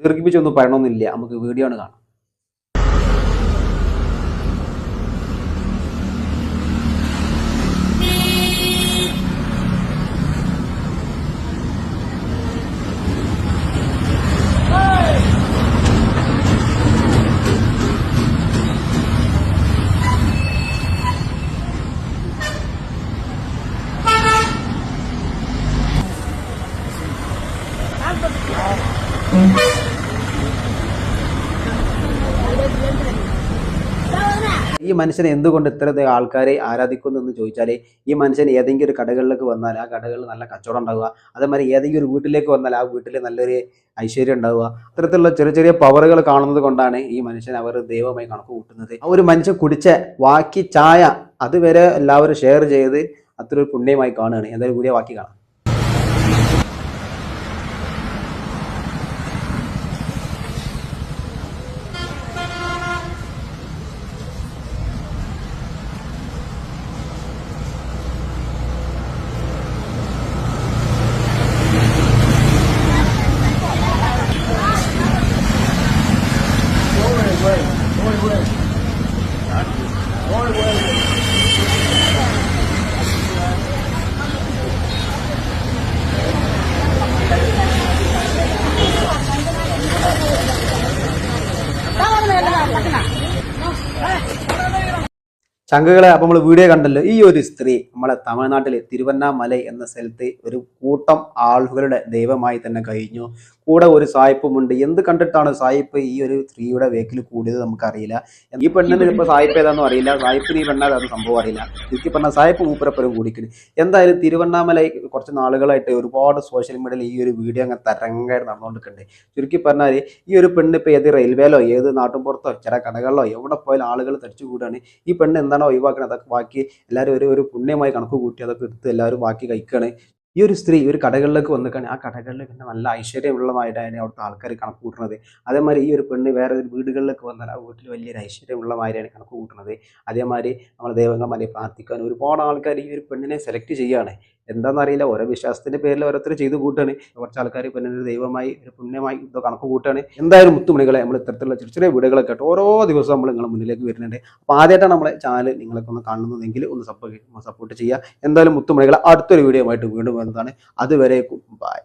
ദീർഘിപ്പിച്ചൊന്നും പറയണമെന്നില്ല, നമുക്ക് വീഡിയോ ആണ് കാണാം. ഈ മനുഷ്യനെ എന്തുകൊണ്ട് ഇത്തരത്തിൽ ആൾക്കാരെ ആരാധിക്കുന്നു എന്ന് ചോദിച്ചാൽ, ഈ മനുഷ്യൻ ഏതെങ്കിലും ഒരു കടകളിലേക്ക് വന്നാൽ ആ കടകളിൽ നല്ല കച്ചവടം ഉണ്ടാവുക, അതേമാതിരി ഏതെങ്കിലും ഒരു വീട്ടിലേക്ക് വന്നാൽ ആ വീട്ടിൽ നല്ലൊരു ഐശ്വര്യം ഉണ്ടാവുക, അത്തരത്തിലുള്ള ചെറിയ ചെറിയ പവറുകൾ കാണുന്നത് കൊണ്ടാണ് ഈ മനുഷ്യൻ അവർ ദൈവമായി കണക്ക് കൂട്ടുന്നത്. ആ ഒരു മനുഷ്യൻ കുടിച്ച ബാക്കി ചായ അതുവരെ എല്ലാവരും ഷെയർ ചെയ്ത് അത്ര ഒരു പുണ്യമായി കാണുകയാണ്. എന്തായാലും കൂടിയ ബാക്കി കാണാം. ചങ്കുകളെ, അപ്പോൾ നമ്മൾ വീഡിയോ കണ്ടല്ലോ. ഈ ഒരു സ്ത്രീ നമ്മളെ തമിഴ്നാട്ടിൽ തിരുവണ്ണാമല എന്ന സ്ഥലത്ത് ഒരു കൂട്ടം ആളുകളുടെ ദൈവമായി തന്നെ കഴിഞ്ഞു. കൂടെ ഒരു സായിപ്പുമുണ്ട്. എന്ത് കണ്ടിട്ടാണ് സായിപ്പ് ഈ ഒരു സ്ത്രീയുടെ വേക്കിൽ കൂടിയത് നമുക്കറിയില്ല. ഈ പെണ്ണിന് ഇപ്പോൾ സായിപ്പ് ഏതാണെന്നും അറിയില്ല, സായിപ്പിന് ഈ പെണ്ണാതാണെന്ന് സംഭവം അറിയില്ല. ചുരുക്കി പറഞ്ഞാൽ സായിപ്പ് മൂപ്പരപ്പുരം കൂടിക്കുന്നു. എന്തായാലും തിരുവണ്ണാമല കുറച്ച് നാളുകളായിട്ട് ഒരുപാട് സോഷ്യൽ മീഡിയയിൽ ഈ ഒരു വീഡിയോ അങ്ങനെ തരംഗമായിട്ട് നടന്നുകൊണ്ടിരിക്കുന്നുണ്ട്. ചുരുക്കി പറഞ്ഞാൽ ഈ ഒരു പെണ്ണ് ഇപ്പോൾ ഏത് റെയിൽവേയിലോ ഏത് നാട്ടുമ്പുറത്തോ ചില കടകളിലോ എവിടെ പോയാലും ആളുകൾ തടിച്ചു കൂടാണ്. ഈ പെണ്ണ് എന്താണോ ഒഴിവാക്കണം അതൊക്കെ ബാക്കി എല്ലാവരും ഒരു പുണ്യമായി കണക്ക് കൂട്ടി അതൊക്കെ എടുത്ത് എല്ലാവരും ബാക്കി കഴിക്കുകയാണ്. ഈ ഒരു സ്ത്രീ ഒരു കടകളിലേക്ക് വന്നിക്കാണ്. ആ കടകളിൽ പിന്നെ നല്ല ഐശ്വര്യമുള്ളതായിട്ടാണ് അവിടുത്തെ ആൾക്കാർ കണക്ക് കൂട്ടുന്നത്. അതേമാതിരി ഈ ഒരു പെണ്ണ് വേറെ ഒരു വീടുകളിലേക്ക് വന്നാൽ ആ വീട്ടിൽ വലിയൊരു ഐശ്വര്യമുള്ളമാതിരിയാണ് കണക്ക് കൂട്ടുന്നത്. അതേമാതിരി നമ്മൾ ദൈവങ്ങളെ പ്രാർത്ഥിക്കാൻ ഒരുപാട് ആൾക്കാർ ഈ ഒരു പെണ്ണിനെ സെലക്ട് ചെയ്യുകയാണ്. എന്താണെന്നറിയില്ല, ഓരോ വിശ്വാസത്തിന്റെ പേരിൽ ഓരോരുത്തർ ചെയ്ത് കൂട്ടാണ്. കുറച്ച് ആൾക്കാർ പെണ്ണിന് ദൈവമായി ഒരു പുണ്യമായി ഇത് കണക്ക് കൂട്ടാണ്. എന്തായാലും മുത്തുമണികളെ, നമ്മൾ ഇത്തരത്തിലുള്ള ചെറിയ ചെറിയ വീഡിയോകളൊക്കെ ആയിട്ട് ഓരോ ദിവസവും നമ്മൾ നിങ്ങളുടെ മുന്നിലേക്ക് വരുന്നുണ്ട്. അപ്പോൾ ആദ്യമായിട്ടാണ് നമ്മളെ ചാനൽ നിങ്ങളൊക്കെ ഒന്ന് കാണുന്നതെങ്കിൽ ഒന്ന് സപ്പോർട്ട് ചെയ്യുക. എന്തായാലും മുത്തുമണികളെ അടുത്തൊരു വീഡിയോ ആയിട്ട് വീണ്ടും വരുന്നതാണ്. അതുവരേക്കും ബൈ.